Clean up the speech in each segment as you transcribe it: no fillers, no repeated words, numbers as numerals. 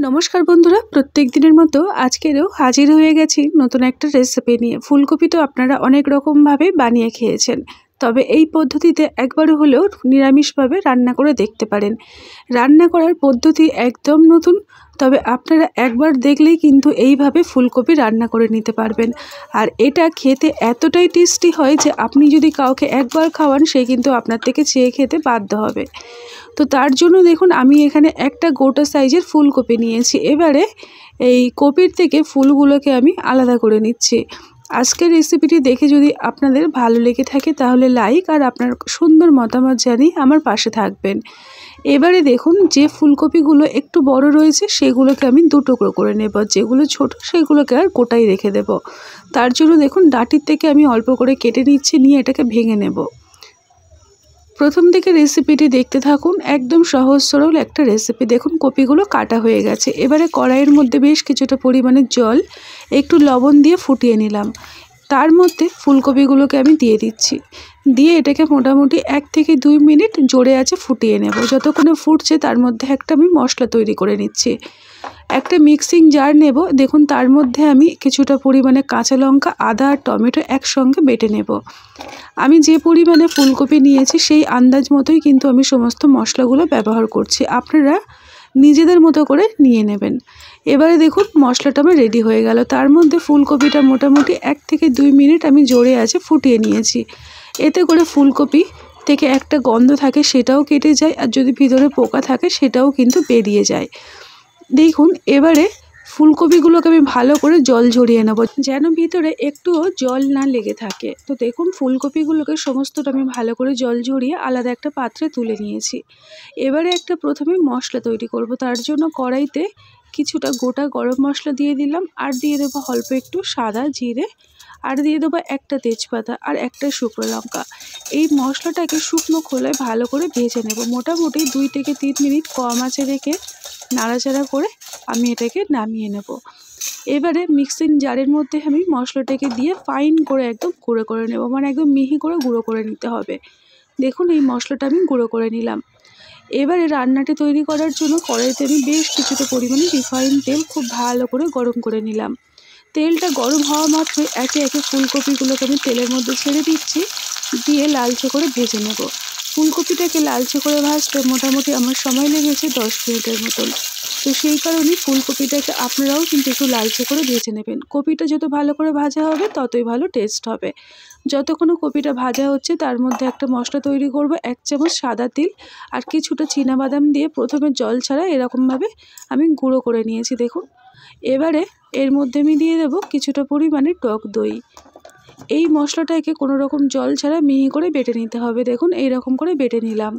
নমস্কার বন্ধুরা, প্রত্যেক দিনের মতো আজকেরও হাজির হয়ে গেছি নতুন একটা রেসিপি নিয়ে। ফুলকপি তো আপনারা অনেক রকমভাবে বানিয়ে খেয়েছেন, তবে এই পদ্ধতিতে একবার হলেও নিরামিষভাবে রান্না করে দেখতে পারেন। রান্না করার পদ্ধতি একদম নতুন, তবে আপনারা একবার দেখলেই কিন্তু এইভাবে ফুলকপি রান্না করে নিতে পারবেন। আর এটা খেতে এতটাই টেস্টি হয় যে আপনি যদি কাউকে একবার খাওয়ান, সে কিন্তু আপনার থেকে চেয়ে খেতে বাধ্য হবে। তো তার জন্য দেখুন, আমি এখানে একটা গোটা সাইজের ফুলকপি নিয়েছি। এবারে এই কপির থেকে ফুলগুলোকে আমি আলাদা করে নিচ্ছি। আজকের রেসিপিটি দেখে যদি আপনাদের ভালো লেগে থাকে তাহলে লাইক আর আপনার সুন্দর মতামত জানিয়ে আমার পাশে থাকবেন। এবারে দেখুন, যে ফুলকপিগুলো একটু বড় রয়েছে সেগুলোকে আমি দু টুকরো করে নেব, যেগুলো ছোট সেগুলোকে আর গোটাই রেখে দেব। তার জন্য দেখুন, ডাঁটির থেকে আমি অল্প করে কেটে নিচ্ছি, নিয়ে এটাকে ভেঙে নেব। প্রথম থেকে রেসিপিটি দেখতে থাকুন, একদম সহজ সরল একটা রেসিপি। দেখুন, কপিগুলো কাটা হয়ে গেছে। এবারে কড়াইয়ের মধ্যে বেশ কিছুটা পরিমাণে জল, একটু লবণ দিয়ে ফুটিয়ে নিলাম। তার মধ্যে ফুলকপিগুলোকে আমি দিয়ে দিচ্ছি, দিয়ে এটাকে মোটামুটি 1 থেকে 2 মিনিট জোরে আঁচে ফুটিয়ে নেব। যতক্ষণে ফুটছে তার মধ্যে একটা আমি মশলা তৈরি করে নিচ্ছি। একটা মিক্সিং জার নেব। দেখুন, তার মধ্যে আমি কিছুটা পরিমাণে কাঁচা লঙ্কা, আদা আর টমেটো একসঙ্গে বেটে নেব। আমি যে পরিমাণে ফুলকপি নিয়েছি সেই আন্দাজ মতোই কিন্তু আমি সমস্ত মশলাগুলো ব্যবহার করছি, আপনারা নিজেদের মতো করে নিয়ে নেবেন। এবারে দেখুন, মশলাটা আমার রেডি হয়ে গেল। তার মধ্যে ফুলকপিটা মোটামুটি 1 থেকে 2 মিনিট আমি জোরে আঁচে ফুটিয়ে নিয়েছি। এতে করে ফুলকপি থেকে একটা গন্ধ থাকে সেটাও কেটে যায়, আর যদি ভিতরে পোকা থাকে সেটাও কিন্তু বেরিয়ে যায়। দেখুন, এবারে ফুলকপিগুলোকে আমি ভালো করে জল ঝরিয়ে নেব, যেন ভিতরে একটুও জল না লেগে থাকে। তো দেখুন, ফুলকপিগুলোকে সমস্তটা আমি ভালো করে জল ঝরিয়ে আলাদা একটা পাত্রে তুলে নিয়েছি। এবারে প্রথমে মশলা তৈরি করব। তার জন্য কড়াইতে কিছুটা গোটা গরম মশলা দিয়ে দিলাম, আর দিয়ে দেবো অল্প একটু সাদা জিরে, আর দিয়ে দেবো একটা তেজপাতা আর একটা শুকনো লঙ্কা। এই মশলাটাকে শুকনো খোলায় ভালো করে ভেজে নেব। মোটামুটি 2 থেকে 3 মিনিট কম আঁচে রেখে নাড়াচাড়া করে আমি এটাকে নামিয়ে নেব। এবারে মিক্সিং জারের মধ্যে আমি মশলাটাকে দিয়ে ফাইন করে একদম গুঁড়ো করে নেব, মানে একদম মিহি করে গুঁড়ো করে নিতে হবে। দেখুন, এই মশলাটা আমি গুঁড়ো করে নিলাম। এবারে রান্নাটি তৈরি করার জন্য কড়াইতে আমি বেশ কিছুটা পরিমাণে রিফাইন তেল খুব ভালো করে গরম করে নিলাম। তেলটা গরম হওয়া মাত্রই একে একে ফুলকপিগুলোকে আমি তেলের মধ্যে ছেড়ে দিচ্ছি, দিয়ে লালচে করে ভেজে নেব। ফুলকপিটাকে লালচে করে ভাজতে মোটামুটি আমার সময় লেগেছে 10 মিনিটের মতন। তো সেই কারণে ফুলকপিটাকে আপনারাও কিন্তু একটু লালচে করে ভেজে নেবেন। কপিটা যত ভালো করে ভাজা হবে ততই ভালো টেস্ট হবে। যতক্ষণ কপিটা ভাজা হচ্ছে তার মধ্যে একটা মশলা তৈরি করব। 1 চামচ সাদা তিল আর কিছুটা চীনাবাদাম দিয়ে প্রথমে জল ছাড়া এরকমভাবে আমি গুঁড়ো করে নিয়েছি। দেখুন, এবারে এর মধ্যে আমি দিয়ে দেব কিছুটা পরিমাণে টক দই। এই মশলাটাকে কোনো রকম জল ছাড়া মিহি করে বেটে নিতে হবে। দেখুন, এই রকম করে বেটে নিলাম।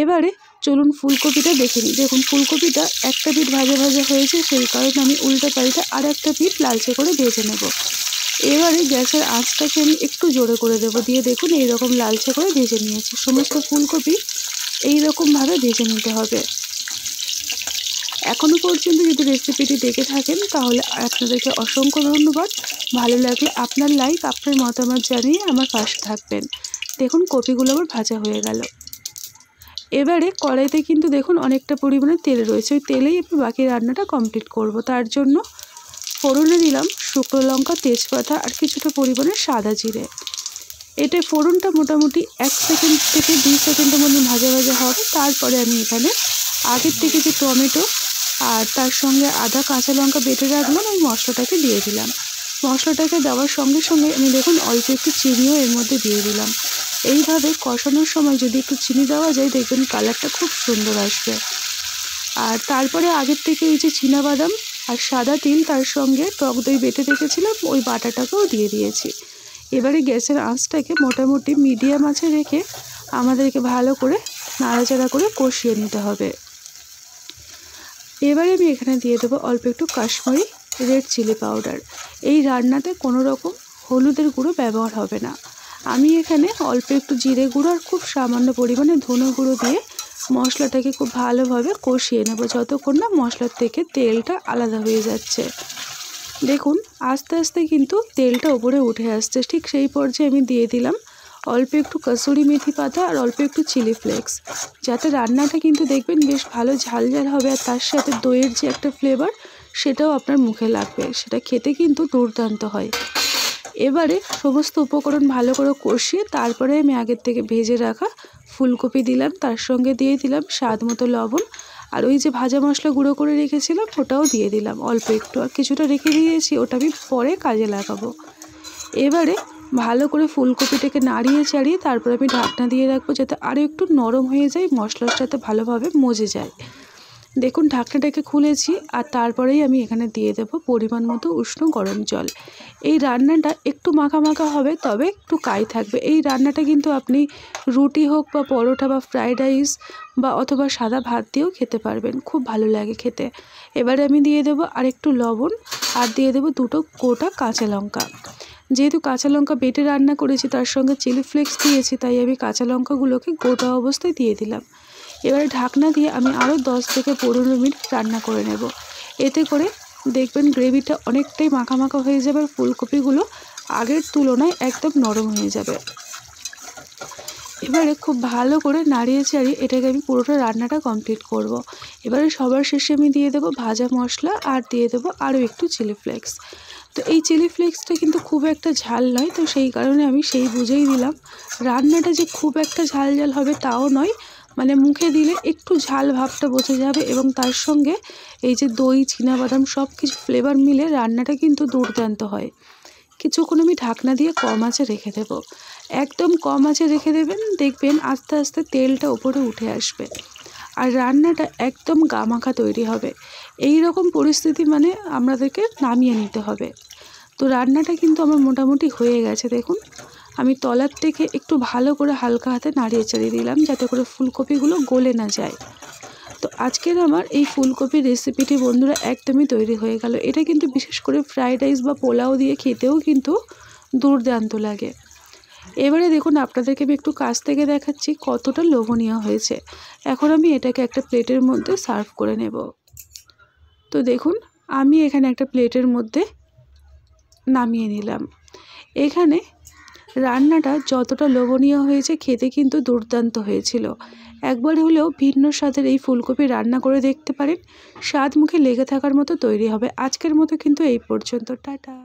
এবারে চলুন ফুলকপিটা দেখে নিই। দেখুন, ফুলকপিটা একটা পিঠ ভাজা ভাজা হয়েছে, সেই কারণে আমি উল্টো পাল্টে আর একটা পিঠ লালচে করে ভেজে নেব। এবারে গ্যাসের আঁচটাকে আমি একটু জোরে করে দেব, দিয়ে দেখুন এইরকম লালচে করে ভেজে নিয়েছি। সমস্ত ফুলকপি এইরকমভাবে ভেজে নিতে হবে। এখনও পর্যন্ত যদি রেসিপিটি দেখে থাকেন তাহলে আপনাদেরকে অসংখ্য ধন্যবাদ। ভালো লাগলে আপনার লাইক, আপনার মতামত জানিয়ে আমার পাশে থাকবেন। দেখুন, কপিগুলো আমার ভাজা হয়ে গেল। এবারে কড়াইতে কিন্তু দেখুন অনেকটা পরিমাণে তেল রয়েছে, ওই তেলেই আমি বাকি রান্নাটা কমপ্লিট করব। তার জন্য ফোড়নে দিলাম শুকনো লঙ্কা, তেজপাতা আর কিছুটা পরিমাণে সাদা জিরে। এটা ফোড়নটা মোটামুটি 1 সেকেন্ড থেকে 2 সেকেন্ডের মধ্যে ভাজা ভাজা হবে। তারপরে আমি এখানে আগের থেকে যে টমেটো আর তার সঙ্গে আদা কাঁচা লঙ্কা বেটে রাখলাম ওই মশলাটাকে দিয়ে দিলাম। মশলাটাকে দেওয়ার সঙ্গে সঙ্গে আমি দেখুন অল্প একটু চিনিও এর মধ্যে দিয়ে দিলাম। এইভাবে কষানোর সময় যদি একটু চিনি দেওয়া যায়, দেখবেন কালারটা খুব সুন্দর আসবে। আর তারপরে আগের থেকে এই যে চীনাবাদাম আর সাদা তিল, তার সঙ্গে টক দই বেটে রেখেছিলাম, ওই বাটাটাকেও দিয়ে দিয়েছি। এবারে গ্যাসের আঁচটাকে মোটামুটি মিডিয়াম আঁচে রেখে আমাদেরকে ভালো করে নাড়াচাড়া করে কষিয়ে নিতে হবে। এবারে আমি এখানে দিয়ে দেবো অল্প একটু কাশ্মীরি রেড চিলি পাউডার। এই রান্নাতে কোনো রকম হলুদের গুঁড়ো ব্যবহার হবে না। আমি এখানে অল্প একটু জিরে গুঁড়ো আর খুব সামান্য পরিমাণে ধনে গুঁড়ো দিয়ে মশলাটাকে খুব ভালোভাবে কষিয়ে নেব, যতক্ষণ না মশলার থেকে তেলটা আলাদা হয়ে যাচ্ছে। দেখুন, আস্তে আস্তে কিন্তু তেলটা ওপরে উঠে আসছে। ঠিক সেই পর্যায়ে আমি দিয়ে দিলাম অল্প একটু কসুরি মেথি পাতা আর অল্প একটু চিলি ফ্লেক্স, যাতে রান্নাটা কিন্তু দেখবেন বেশ ভালো ঝাল ঝাল হবে। আর তার সাথে দইয়ের যে একটা ফ্লেভার সেটাও আপনার মুখে লাগবে, সেটা খেতে কিন্তু দুর্দান্ত হয়। এবারে সমস্ত উপকরণ ভালো করে কষিয়ে তারপরে আমি আগের থেকে ভেজে রাখা ফুলকপি দিলাম, তার সঙ্গে দিয়ে দিলাম স্বাদ মতো লবণ, আর ওই যে ভাজা মশলা গুঁড়ো করে রেখেছিলাম ওটাও দিয়ে দিলাম অল্প একটু, আর কিছুটা রেখে দিয়েছি ওটা আমি পরে কাজে লাগাবো। এবারে ভালো করে ফুলকপিটাকে নাড়িয়ে চাড়িয়ে তারপরে আমি ঢাকনা দিয়ে রাখবো, যাতে আরও একটু নরম হয়ে যায়, মশলার সাথে ভালোভাবে মজে যায়। দেখুন ঢাকনাটাকে খুলেছি, আর তারপরেই আমি এখানে দিয়ে দেব পরিমাণ মতো উষ্ণ গরম জল। এই রান্নাটা একটু মাখা মাখা হবে, তবে একটু কাই থাকবে। এই রান্নাটা কিন্তু আপনি রুটি হোক বা পরোটা বা ফ্রাইড রাইস বা অথবা সাদা ভাত দিয়েও খেতে পারবেন, খুব ভালো লাগে খেতে। এবারে আমি দিয়ে দেব আর একটু লবণ, আর দিয়ে দেব দুটো গোটা কাঁচা লঙ্কা। যেহেতু কাঁচা লঙ্কা বেটে রান্না করেছি, তার সঙ্গে চিলি ফ্লেক্স দিয়েছি, তাই আমি কাঁচা লঙ্কাগুলোকে গোটা অবস্থায় দিয়ে দিলাম। এবারে ঢাকনা দিয়ে আমি আরও 10 থেকে 15 মিনিট রান্না করে নেব। এতে করে দেখবেন গ্রেভিটা অনেকটাই মাখা মাখা হয়ে যাবে, আর ফুলকপিগুলো আগের তুলনায় একদম নরম হয়ে যাবে। এবারে খুব ভালো করে নাড়িয়ে চাড়িয়ে এটাকে আমি পুরোটা রান্নাটা কমপ্লিট করব। এবারে সবার শেষে আমি দিয়ে দেবো ভাজা মশলা, আর দিয়ে দেবো আরও একটু চিলি ফ্লেক্স। তো এই চিলি ফ্লেক্সটা কিন্তু খুব একটা ঝাল নয়, তো সেই কারণে আমি সেই বুঝেই দিলাম। রান্নাটা যে খুব একটা ঝাল ঝাল হবে তাও নয়, মানে মুখে দিলে একটু ঝাল ভাবটা বোঝা যাবে, এবং তার সঙ্গে এই যে দই চিনাবাদাম সব কিছু ফ্লেভার মিলে রান্নাটা কিন্তু দুর্দান্ত হয়। কিছুক্ষণ আমি ঢাকনা দিয়ে কম আঁচে রেখে দেব, একদম কম আঁচে রেখে দেবেন, দেখবেন আস্তে আস্তে তেলটা উপরে উঠে আসবে, আর রান্নাটা একদম গামাখা তৈরি হবে। এই রকম পরিস্থিতি মানে আমাদেরকে নামিয়ে নিতে হবে। তো রান্নাটা কিন্তু আমার মোটামুটি হয়ে গেছে। দেখুন আমি তলার থেকে একটু ভালো করে হালকা হাতে নাড়িয়ে চাড়িয়ে দিলাম, যাতে করে ফুলকপিগুলো গলে না যায়। তো আজকের আমার এই ফুলকপির রেসিপিটি বন্ধুরা একদমই তৈরি হয়ে গেল। এটা কিন্তু বিশেষ করে ফ্রাইড রাইস বা পোলাও দিয়ে খেতেও কিন্তু দুর্দান্ত লাগে। এবারে দেখুন আপনাদেরকে আমি একটু কাছ থেকে দেখাচ্ছি কতটা লোভনীয় হয়েছে। এখন আমি এটাকে একটা প্লেটের মধ্যে সার্ভ করে নেব। তো দেখুন আমি এখানে একটা প্লেটের মধ্যে নামিয়ে নিলাম। এখানে রান্নাটা যতটা লোভনীয় হয়েছে, খেতে কিন্তু দুর্দান্ত হয়েছিল। একবার হলেও ভিন্ন স্বাদের এই ফুলকপি রান্না করে দেখতে পারেন, স্বাদ মুখে লেগে থাকার মতো তৈরি হবে। আজকের মতো কিন্তু এই পর্যন্ত, টাটা।